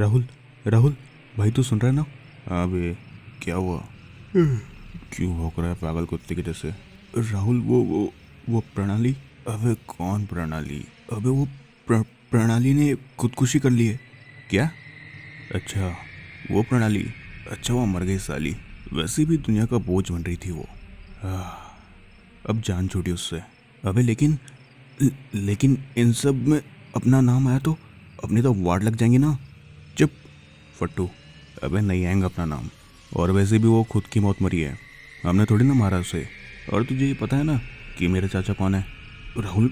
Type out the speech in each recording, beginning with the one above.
राहुल, राहुल भाई तू सुन रहा है ना? अबे क्या हुआ? क्यों भौंक रहा है पागल कुत्ते के जैसे? राहुल वो प्रणाली। अबे कौन प्रणाली? अबे वो प्रणाली ने खुदकुशी कर ली है। क्या? अच्छा वो प्रणाली। अच्छा वो मर गई साली। वैसे भी दुनिया का बोझ बन रही थी वो। अब जान छूटी उससे। अबे लेकिन इन सब में अपना नाम आया तो अपने तो वार्ड लग जाएंगे ना। चुप फट्टू। अबे नहीं आएगा अपना नाम। और वैसे भी वो खुद की मौत मरी है, हमने थोड़ी ना मारा उसे। और तुझे ये पता है ना कि मेरे चाचा कौन है? राहुल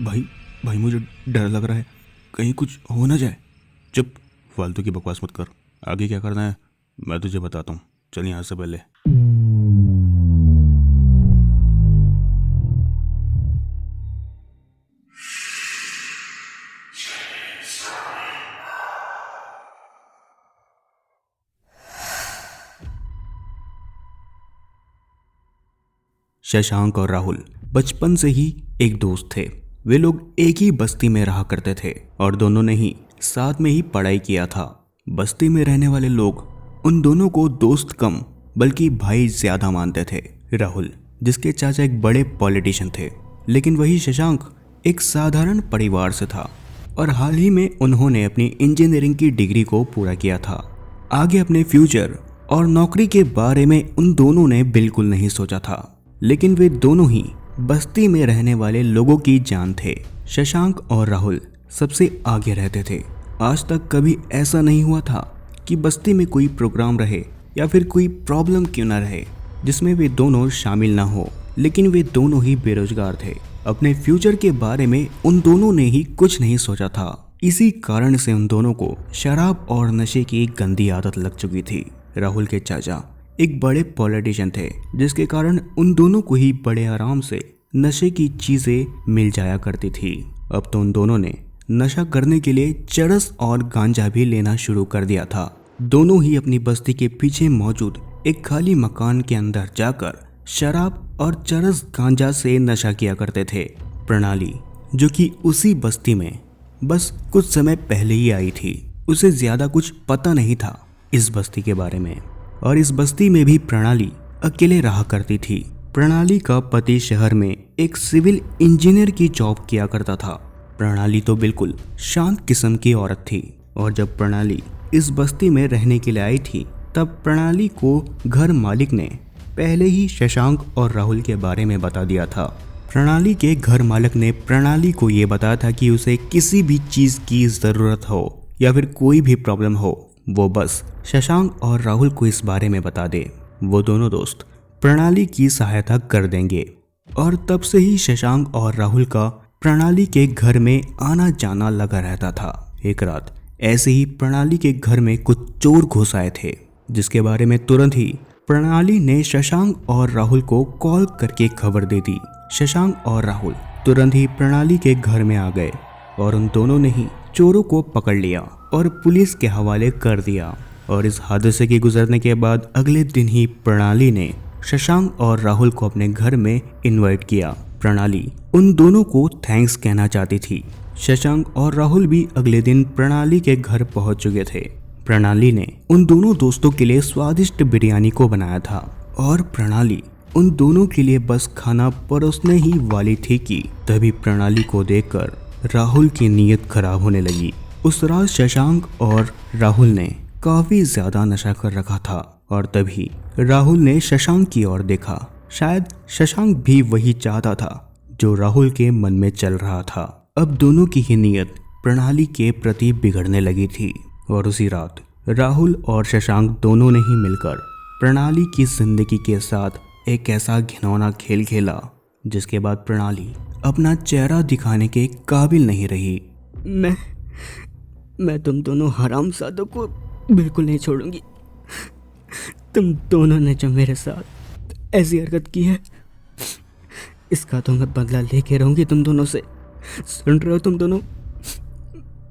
भाई, भाई मुझे डर लग रहा है, कहीं कुछ हो ना जाए। चुप, फालतू की बकवास मत कर। आगे क्या करना है मैं तुझे बताता हूँ। चल यहाँ से पहले। शशांक और राहुल बचपन से ही एक दोस्त थे। वे लोग एक ही बस्ती में रहा करते थे और दोनों ने ही साथ में ही पढ़ाई किया था। बस्ती में रहने वाले लोग उन दोनों को दोस्त कम बल्कि भाई ज्यादा मानते थे। राहुल जिसके चाचा एक बड़े पॉलिटिशियन थे, लेकिन वही शशांक एक साधारण परिवार से था और हाल ही में उन्होंने अपनी इंजीनियरिंग की डिग्री को पूरा किया था। आगे अपने फ्यूचर और नौकरी के बारे में उन दोनों ने बिल्कुल नहीं सोचा था, लेकिन वे दोनों ही बस्ती में रहने वाले लोगों की जान थे। शशांक और राहुल सबसे आगे रहते थे। आज तक कभी ऐसा नहीं हुआ था कि बस्ती में कोई प्रोग्राम रहे या फिर कोई प्रॉब्लम क्यों ना रहे जिसमें वे दोनों शामिल ना हो। लेकिन वे दोनों ही बेरोजगार थे। अपने फ्यूचर के बारे में उन दोनों ने ही कुछ नहीं सोचा था। इसी कारण से उन दोनों को शराब और नशे की गंदी आदत लग चुकी थी। राहुल के चाचा एक बड़े पॉलिटिशियन थे, जिसके कारण उन दोनों को ही बड़े आराम से नशे की चीजें मिल जाया करती थी। अब तो उन दोनों ने नशा करने के लिए चरस और गांजा भी लेना शुरू कर दिया था। दोनों ही अपनी बस्ती के पीछे मौजूद एक खाली मकान के अंदर जाकर शराब और चरस गांजा से नशा किया करते थे। प्रणाली जो कि उसी बस्ती में बस कुछ समय पहले ही आई थी, उसे ज्यादा कुछ पता नहीं था इस बस्ती के बारे में। और इस बस्ती में भी प्रणाली अकेले रहा करती थी। प्रणाली का पति शहर में एक सिविल इंजीनियर की जॉब किया करता था। प्रणाली तो बिल्कुल शांत किस्म की औरत थी और जब प्रणाली इस बस्ती में रहने के लिए आई थी तब प्रणाली को घर मालिक ने पहले ही शशांक और राहुल के बारे में बता दिया था। प्रणाली के घर मालिक ने प्रणाली को ये बताया था कि उसे किसी भी चीज की जरूरत हो या फिर कोई भी प्रॉब्लम हो, वो बस शशांक और राहुल को इस बारे में बता दे। वो दोनों दोस्त प्रणाली की सहायता कर देंगे। और तब से ही शशांक और राहुल का प्रणाली के घर में आना जाना लगा रहता था। एक रात ऐसे ही प्रणाली के घर में कुछ चोर घुस आए थे, जिसके बारे में तुरंत ही प्रणाली ने शशांक और राहुल को कॉल करके खबर दे दी। शशांक और राहुल तुरंत ही प्रणाली के घर में आ गए और उन दोनों ने ही चोरों को पकड़ लिया और पुलिस के हवाले कर दिया। और इस हादसे के गुजरने के बाद अगले दिन ही प्रणाली ने शशांक और राहुल को अपने घर में इनवाइट किया। प्रणाली उन दोनों को थैंक्स कहना चाहती थी। शशांक और राहुल भी अगले दिन प्रणाली के घर पहुंच चुके थे। प्रणाली ने उन दोनों दोस्तों के लिए स्वादिष्ट बिरयानी को बनाया था और प्रणाली उन दोनों के लिए बस खाना परोसने ही वाली थी कि तभी प्रणाली को देखकर राहुल की नीयत खराब होने लगी। उस रात शशांक और राहुल ने काफी ज्यादा नशा कर रखा था और तभी राहुल ने शशांक की ओर देखा। शायद शशांक भी वही चाहता था जो राहुल के मन में चल रहा था। अब दोनों की ही नीयत प्रणाली के प्रति बिगड़ने लगी थी और उसी रात राहुल और शशांक दोनों ने ही मिलकर प्रणाली की जिंदगी के साथ एक ऐसा घिनौना खेल खेला जिसके बाद प्रणाली अपना चेहरा दिखाने के काबिल नहीं रही। मैं तुम दोनों हरामजादों को बिल्कुल नहीं छोड़ूंगी। तुम दोनों ने जो मेरे साथ ऐसी हरकत की है, इसका तो मैं बदला लेके रहूंगी तुम दोनों से। सुन रहे हो तुम दोनों?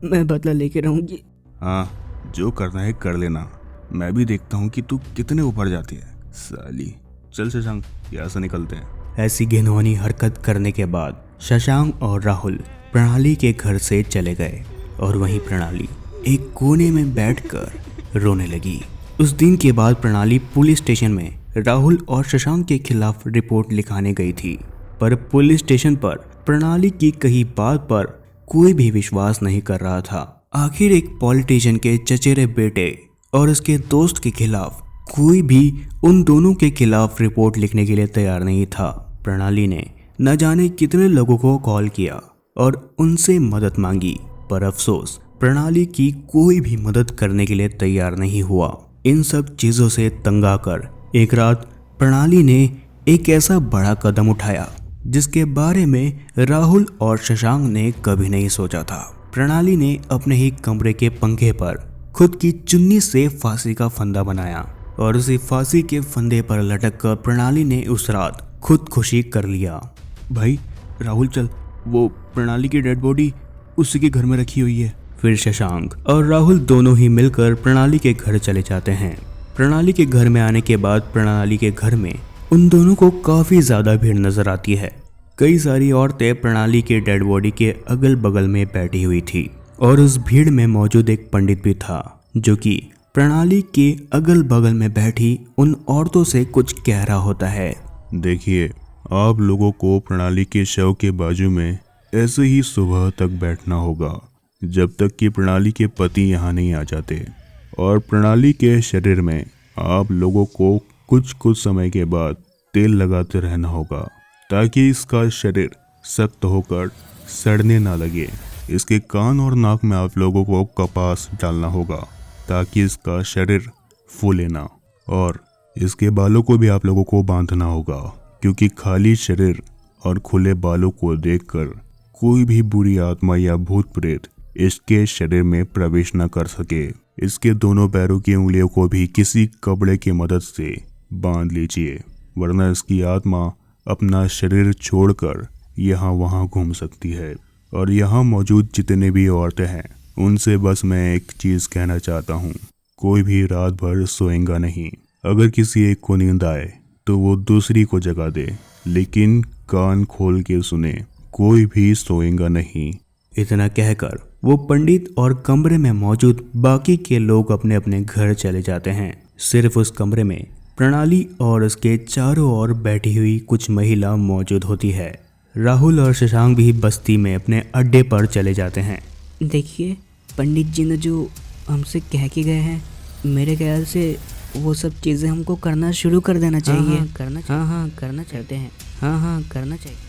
मैं बदला लेके रहूंगी। हाँ जो करना है कर लेना, मैं भी देखता हूँ कि तू कितने ऊपर जाती है साली। चल शशांक यहाँ से निकलते हैं। ऐसी घिनौनी हरकत करने के बाद शशांक और राहुल प्रणाली के घर से चले गए और वहीं प्रणाली एक कोने में बैठकर रोने लगी। उस दिन के बाद प्रणाली पुलिस स्टेशन में राहुल और शशांक के खिलाफ रिपोर्ट लिखाने गई थी, पर पुलिस स्टेशन पर प्रणाली की कही बात पर कोई भी विश्वास नहीं कर रहा था। आखिर एक पॉलिटिशियन के चचेरे बेटे और उसके दोस्त के खिलाफ कोई भी उन दोनों के खिलाफ रिपोर्ट लिखने के लिए तैयार नहीं था। प्रणाली ने न जाने कितने लोगों को कॉल किया और उनसे मदद मांगी, पर अफसोस प्रणाली की कोई भी मदद करने के लिए तैयार नहीं हुआ। इन सब चीजों से तंग आकर एक रात प्रणाली ने एक ऐसा बड़ा कदम उठाया जिसके बारे में राहुल और शशांक ने कभी नहीं सोचा था। प्रणाली ने अपने ही कमरे के पंखे पर खुद की चुन्नी से फांसी का फंदा बनाया और उसी फांसी के फंदे पर लटक कर प्रणाली ने उस रात खुदकुशी कर लिया। भाई राहुल चल, वो प्रणाली की डेड बॉडी उसी के घर में रखी हुई है। फिर शशांक और राहुल दोनों ही मिलकर प्रणाली के घर चले जाते हैं। प्रणाली के घर में आने के बाद प्रणाली के घर में उन दोनों को काफी ज्यादा भीड़ नजर आती है। कई सारी औरतें प्रणाली के डेड बॉडी के अगल बगल में बैठी हुई थी और उस भीड़ में मौजूद एक पंडित भी था जो कि प्रणाली के अगल बगल में बैठी उन औरतों से कुछ कह रहा होता है। देखिए, आप लोगों को प्रणाली के शव के बाजू में ऐसे ही सुबह तक बैठना होगा जब तक कि प्रणाली के पति यहाँ नहीं आ जाते, और प्रणाली के शरीर में आप लोगों को कुछ कुछ समय के बाद तेल लगाते रहना होगा ताकि इसका शरीर सख्त होकर सड़ने ना लगे। इसके कान और नाक में आप लोगों को कपास डालना होगा ताकि इसका शरीर फूले ना, और इसके बालों को भी आप लोगों को बांधना होगा क्योंकि खाली शरीर और खुले बालों को देखकर कोई भी बुरी आत्मा या भूत प्रेत इसके शरीर में प्रवेश न कर सके। इसके दोनों पैरों की उंगलियों को भी किसी कपड़े की मदद से बांध लीजिए, वरना इसकी आत्मा अपना शरीर छोड़कर यहाँ वहाँ घूम सकती है। और यहाँ मौजूद जितने भी औरतें हैं उनसे बस मैं एक चीज़ कहना चाहता हूँ, कोई भी रात भर सोएगा नहीं। अगर किसी एक को नींद आए तो वो दूसरी को जगा दे, लेकिन कान खोल के सुने, कोई भी सोएगा नहीं। इतना कहकर वो पंडित और कमरे में मौजूद बाकी के लोग अपने अपने घर चले जाते हैं। सिर्फ उस कमरे में प्रणाली और उसके चारों ओर बैठी हुई कुछ महिला मौजूद होती है। राहुल और शशांक भी बस्ती में अपने अड्डे पर चले जाते हैं। देखिए, पंडित जी ने जो हमसे कह के गए हैं, मेरे ख्याल से वो सब चीज़ें हमको करना शुरू कर देना चाहिए। करना चाहिए। हाँ करना चाहते हैं। हाँ करना चाहिए।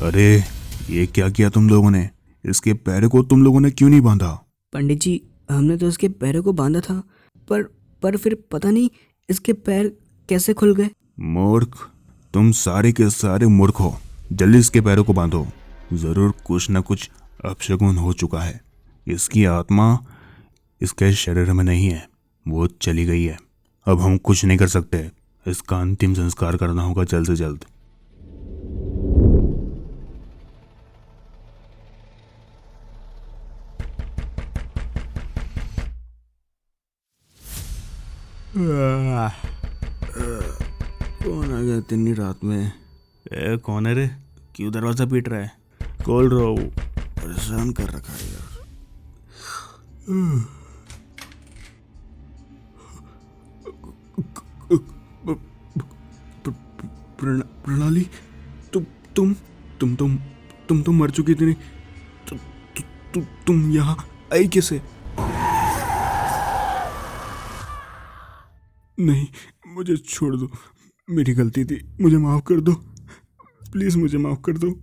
अरे ये क्या किया तुम लोगों ने? इसके पैर को तुम लोगों ने क्यों नहीं बांधा? पंडित जी, हमने तो इसके पैरों को बांधा था, पर फिर पता नहीं इसके पैर कैसे खुल गए। मूर्ख, तुम सारे के सारे मूर्ख हो। जल्दी इसके पैरों को बांधो। जरूर कुछ न कुछ अपशगुन हो चुका है। इसकी आत्मा इसके शरीर में नहीं है, वो चली गई है। अब हम कुछ नहीं कर सकते। इसका अंतिम संस्कार करना होगा जल्द से जल्द। कौन आ गया इतनी रात में? कौन है रे? क्यों दरवाजा पीट रहा है? खोल रहा हूँ, परेशान कर रखा है यार। प्रणाली, तुम तो मर चुकी थी। तुम यहाँ आई कैसे? नहीं, मुझे छोड़ दो, मेरी गलती थी, मुझे माफ कर दो, प्लीज मुझे माफ कर दो।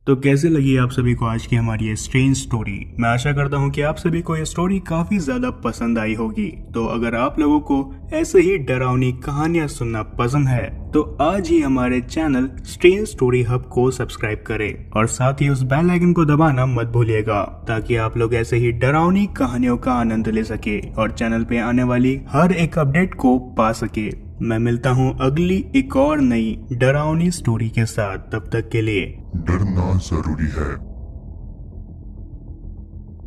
तो कैसे लगी आप सभी को आज की हमारी ये स्ट्रेंज स्टोरी। मैं आशा करता हूँ कि आप सभी को ये स्टोरी काफी ज्यादा पसंद आई होगी। तो अगर आप लोगों को ऐसे ही डरावनी कहानियां सुनना पसंद है तो आज ही हमारे चैनल स्ट्रेंज स्टोरी हब को सब्सक्राइब करें और साथ ही उस बेल आइकन को दबाना मत भूलिएगा, ताकि आप लोग ऐसे ही डरावनी कहानियों का आनंद ले सके और चैनल पे आने वाली हर एक अपडेट को पा सके। मैं मिलता हूँ अगली एक और नई डरावनी स्टोरी के साथ, तब तक के लिए डरना जरूरी है।